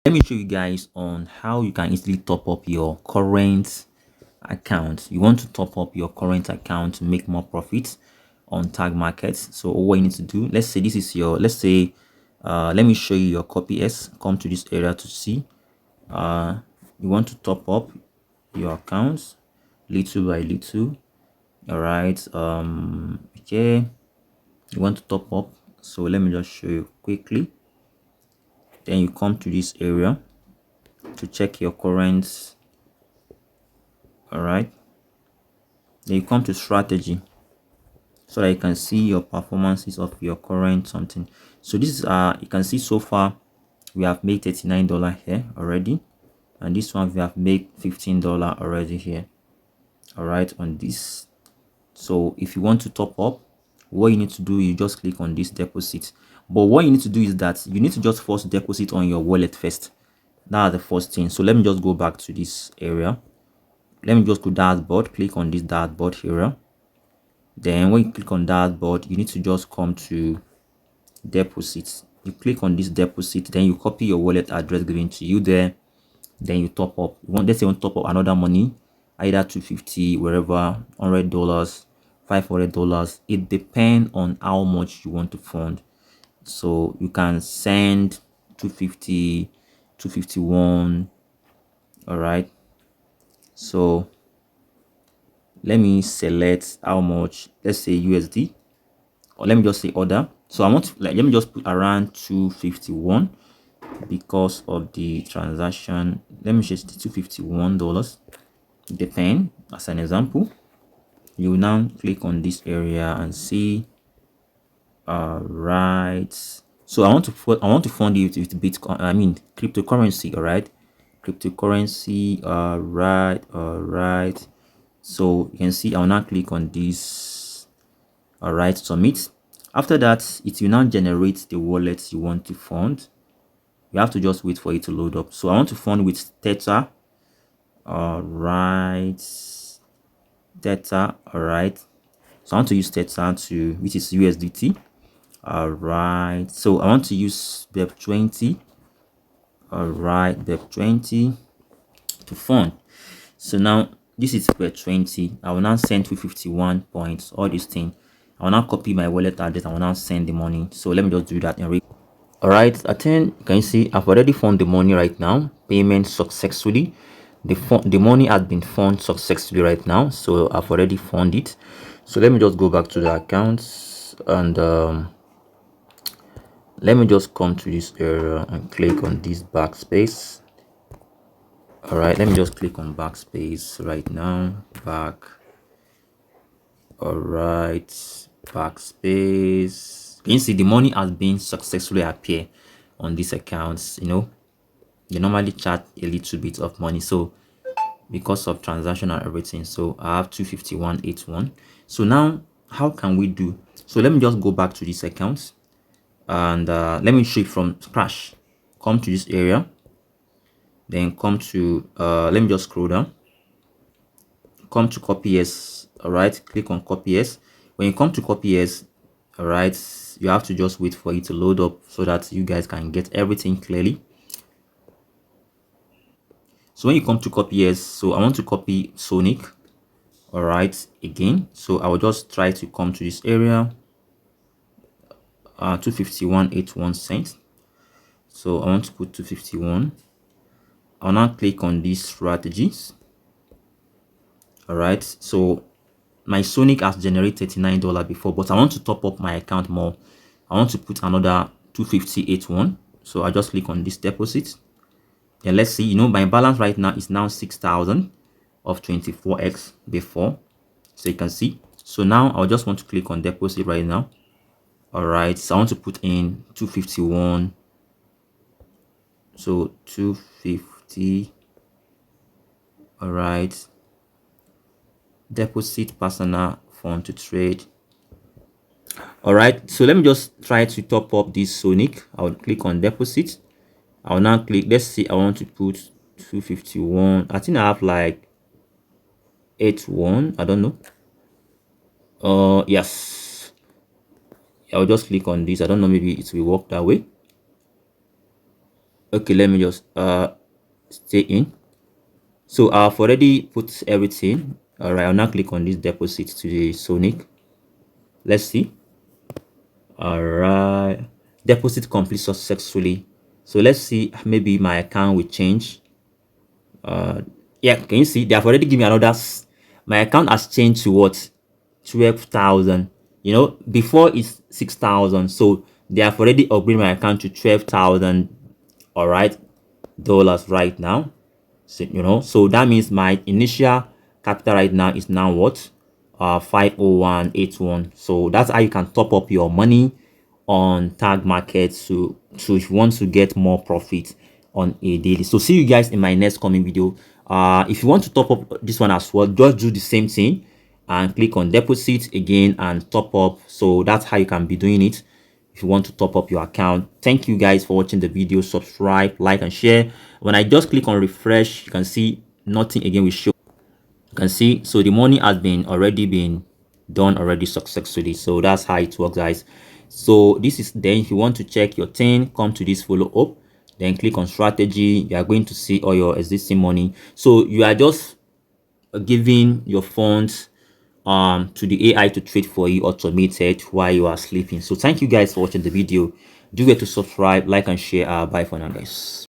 Let me show you guys on how you can easily top up your current account. You want to top up your current account to make more profits on tag markets. So what you need to do, let's say this is your, let me show you your copy S. Come to this area to see. You want to top up your accounts little by little. All right. Okay. You want to top up. So let me just show you quickly. Then you come to this area to check your current. All right, then you come to strategy so that you can see your performances of your current something. So this is you can see so far we have made $39 here already, and this one we have made $15 already here. All right, on this. So if you want to top up, what you need to do, you just click on this deposit. But what you need to do is that you need to just first deposit on your wallet first. That's the first thing. So let me just go back to this area. Let me just go dashboard, click on this dashboard here. Then when you click on dashboard, you need to just come to deposit. You click on this deposit, then you copy your wallet address given to you there. Then you top up. Let's say you want to top up another money, either $250, wherever, $100, $500. It depends on how much you want to fund. So you can send 250, 251. All right. So let me select how much, let's say USD, or let me just say order. So I want to, let me just put around 251 because of the transaction. Let me just $251. Depend as an example. You will now click on this area and see. Right. So I want to fund it with Bitcoin. I mean cryptocurrency. All right. Cryptocurrency. All right. So you can see I'll now click on this. All right, submit. After that, it will now generate the wallet you want to fund. You have to just wait for it to load up. So I want to fund with Theta. All right, Theta. All right. So I want to use Theta to, which is USDT. All right. So I want to use BEP20. All right, BEP20 to fund. So now this is BEP20. I will now send 251 points, all these things. I will now copy my wallet address. I will now send the money. So let me just do that. All right, I think can you see I've already found the money right now. Payment successfully. The money has been found successfully right now. So I've already found it. So let me just go back to the accounts and let me just come to this area and click on this backspace. All right, let me just click on backspace right now. Back. All right, backspace. Can you see the money has been successfully appear on these accounts? You know, they normally charge a little bit of money, so because of transaction and everything. So I have 251.81. So now how can we do? So let me just go back to this account and let me show it from scratch. Come to this area, then come to let me just scroll down, come to copy as. All right, click on copy as. When you come to copy as, all right, you have to just wait for it to load up so that you guys can get everything clearly. So when you come to copy as, so I want to copy Sonic. All right, again, so I will just try to come to this area, 251.81 cents. So I want to put 251. I'll now click on these strategies. All right, so my Sonic has generated $39 before, but I want to top up my account more. I want to put another 250.81. So I just click on this deposit. Then let's see, you know, my balance right now is now 6,000 of 24x before. So you can see. So now I'll just want to click on deposit right now. All right, so I want to put in 251. So 250. All right, deposit personal fund to trade. All right, so let me just try to top up this Sonic. I'll click on deposit. I'll now click, let's see, I want to put 251. I think I have like 81, I don't know. Yes, I'll just click on this. I don't know, maybe it will work that way. Okay, let me just stay in. So I've already put everything. All right, I'll now click on this deposit to the Sonic. Let's see. All right, deposit complete successfully. So let's see, maybe my account will change. Yeah, can you see they have already given me another my account has changed to what, 12,000. You know, before it's 6,000, so they have already upgraded my account to 12,000. All right, dollars right now. So, you know, so that means my initial capital right now is now what, 50181. So that's how you can top up your money on tag market to if you want to get more profit on a daily. So see you guys in my next coming video. If you want to top up this one as well, just do the same thing and click on deposit again and top up. So that's how you can be doing it if you want to top up your account. Thank you guys for watching the video. Subscribe, like, and share. When I just click on refresh, you can see nothing again will show. You can see, so the money has been already been done already successfully. So that's how it works, guys. So this is, then if you want to check your thing, come to this follow up, then click on strategy. You are going to see all your existing money. So you are just giving your funds to the AI to trade for you automated while you are sleeping. So thank you guys for watching the video. Do get to subscribe, like, and share. Bye for now, guys.